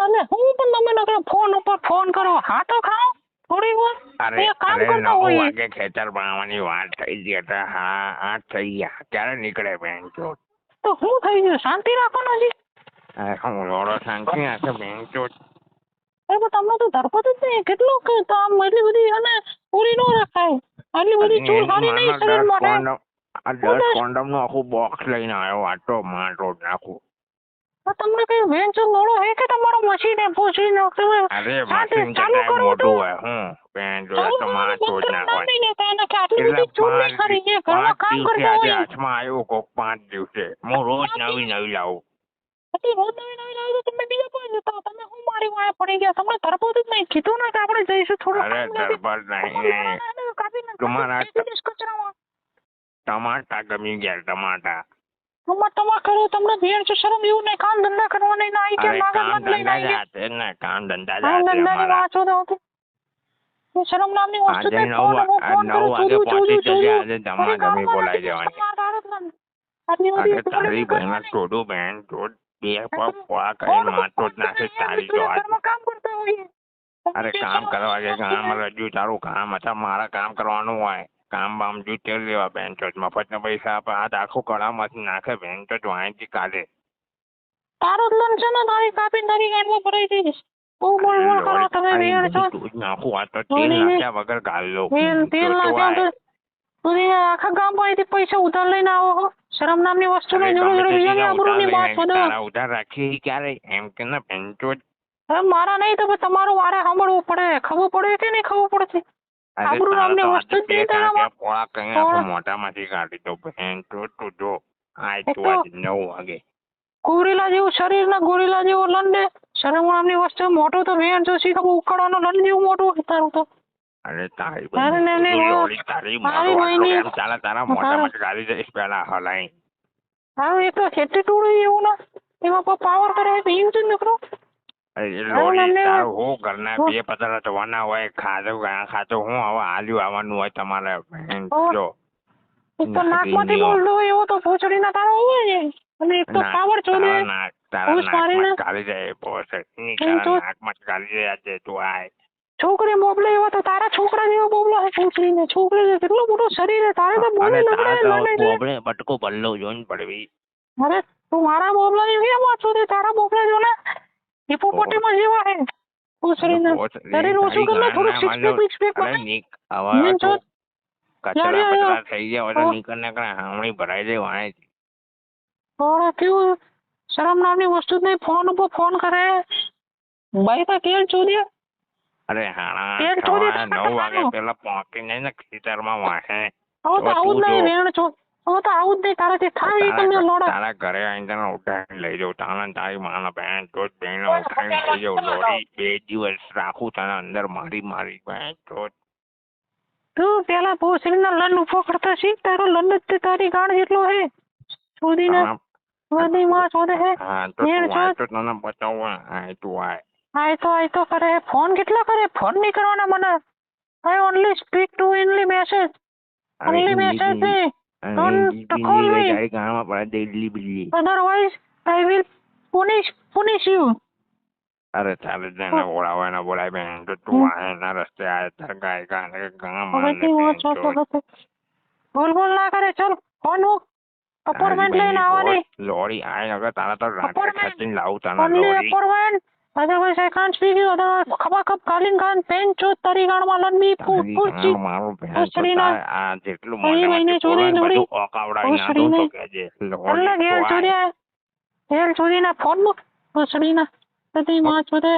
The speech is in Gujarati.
અને હું પણ તમે નકર ફોન ઉપર ફોન કરો. હા તો ખાઓ થોડી વાર. અરે એ કામ અરે કરતા 9 હોઈએ. વાગે ખેતર ભણવાની વાત થઈ ગઈ હતા. હા 8 થઈ ગયા. ક્યારે નીકળે બેન ચોટ? તો હું થઈ ગયું? શાંતિ રાખો ને હજી. હું લોડો શાંતિ રાખે બેન ચોટ. અરે પણ તમને તો ધરપત જ નહીં. કેટલું કે તો આમ એટલી બધી અને પૂરી ન રખાય. આટલી બધી ચૂર હારી નહીં શરીર માટે. 10 કોન્ડમ નું આખું બોક્સ લઈને આવ્યો. આટો માટો નાખું. તમને કઈ વેન્ચર લોડો હે કે તમારો મશીન પૂછી નો તમે અરે સાથે મશીન ચાલુ કરતા કરો મોટું તો હોય. હું બેન જોડે તો માટો જ નાખવાય. નહીં લેતા એને કે આટલી એટલે બધી ચૂર નહીં ખરી જે ઘરમાં કામ દિવસે કરતા આજે હોય. હાથમાં આવ્યું કોક 5 દિવસે. હું રોજ નવી લાવું. રોજ નવી લાવી તો તમે બીજા કોઈ જતા. તમે હું મારી વાળે પડી ગયા. તમને ધરપત જ નહીં કીધું ને કે આપણે જઈશું થોડું. અરે દરબાર નહીં. તમારા કચરામાં ટમાટા ગમી ગયા. ટમાટા તમા કરો તમને ભેણ છે શરમ એવું નહીં. કામ ધંધા કરવા નહીં ના આવી કે અરે કામ નાગર લઈને ધંધા આવી ગયા. જાતે ને કામ ધંધા કામ જાતે ધંધાની અમારા. વાંચો તો હતી. શરમ નામની વસ્તુ આજે નહીં. 9 વાગે પહોંચી જજે. આજે જમા જમી બોલાઈ જવાની. અરે તારી બહેન ટોડું બેન ટોડ 2 પગ પોળા કરીને માટો જ નાખે તારી તો આજ. કામ કરતા હોઈએ. અરે કામ કરવા કે કામ રજૂ તારું કામ હતા. મારા કામ કરવાનું હોય. કામ બામ જૂતે લેવા બેન ચોટ. મફત પૈસા આપે. આ આખું કળામાંથી નાખે બેન ચોટ. વાંચી કાઢે. તારો જ લન છે ને તારી કાપીને તારી ગાંઠમાં ભરાઈ દઈશ. બહુ બોલ બોલ કરો તમે વેણ છો. તું જ નાખું. આ તો તેલ નાખ્યા વગર ગાળ લો. તેલ નાખ્યા તો તું આખા ગામ પાસેથી પૈસા ઉધાર લઈને આવો હો. શરમ નામની વસ્તુને જોડે બીજાની આબરૂની વાત છો. તારા ઉધાર રાખી ક્યારે એમ કે ના બેન ચોટ. મારા નહીં તો તમારું વારે સાંભળવું પડે. ખબર પડે કે નહીં ખબર પડતી. આબરૂ નામની વસ્તુ જ નહીં તારામાં. પોળા કઈ મોઢામાંથી કાઢી દો બેન ચોટ. તું જો આ તું આજ 9 વાગે ગોરીલા જેવું શરીર ને ગોરીલા જેવો લંડે. શરમ નામની વસ્તુ મોટું તો વેણ જો શીખ ઉકાળવાનો લંડ જેવું મોટું તારું તો. અરે તારી તારી તારા મોઢામાં ગાળી જઈશ પેલા હલાઈ. હા એક તો એટીટ્યુડ એવું ને એમાં પાવર કરે એવું જ નીકળો. હું ઘરના 2 પતરા ધોવાના હોય. ખાધું હું હવે હાલ્યું આવવાનું હોય તમારે. જો તો નાકમાંથી બોલતો હોય એવો તો ભોસડીના તારો હોય ને. અને એક તો પાવર ચોદે ગાળી જાય નાકમાં ગાળી જાય. આજે તું આય છોકરી બોબલે એવો તો તારા છોકરા જેવો બોબલો છે. છોકરીને છોકરી કેટલું મોટું શરીર તારે તો બોબડે બટકો બલ્લો જોઈને પડવી. અરે તું મારા બોબલા કેમ વાંચો દે. તારા બોબલા જો ને હિપોપોટેમસ જેવા હે. છોકરીને શરીર ઓછું કર ને થોડું સિક્સ પેક કચરા પચરા થઈ ગયા હોય તો નીકળ હામણી ભરાઈ જાય વાણે. કેવું શરમ નામની વસ્તુ જ નહીં. ફોન ઉપર ફોન કરે ભાઈ તા કેલ ચોદ્યા. અરે હાણા 9 વાગે પેલા પહોંચી જાય ને ખેતરમાં વાહે. હવે તો આવું જ નહીં વેણ છો. હવે તો આવું જ નહીં. તારાથી થાય તમને લોડા. તારા ઘરે આવીને તને ઉઠાઈને લઈ જાઉં. તારા તારી માના બેન તો બેન ઉઠાઈને લઈ જાઉં. લોડી 2 દિવસ રાખું તને અંદર મારી બેન તો. તું પેલા ભોસડીના લંડ ઉભો કરતા શીખ. તારો લંડ જ તારી ગાંઠ જેટલો હે. છોડીને બધી માં છોડે હે. હા તો તને બતાવું. હા તું આય. આય તો કરે. ફોન કેટલા કરે. ફોન નહીં કરવાના મને. I only speak to only message. Only message નહીં. Don't call me. Otherwise I will punish you. અરે ચાલે જઈને બોલાય બેન તો તું આય ના રસ્તે આય તાર ગાય ગાને ગામ બોલ ના કરે. ચલ ફોન મૂક. અપોઇન્ટમેન્ટ લઈને આવવાની. લોરી આય અગર તારા તો રાત્રે ખેંચીને લાવું તને. Only appointment. Otherwise I can't speak you. Otherwise ખબા ખબ કાલીન કાન પેન ચો તારી ગાણમાં લંબી પૂછી. મારું બેન આ જેટલું મને બધું ઓકાવડાવી નાખું તો કહેજે. અલ્લા ગેલ ચોરીના ફોન મૂક. પૂછડીના બધી માં ચોદે.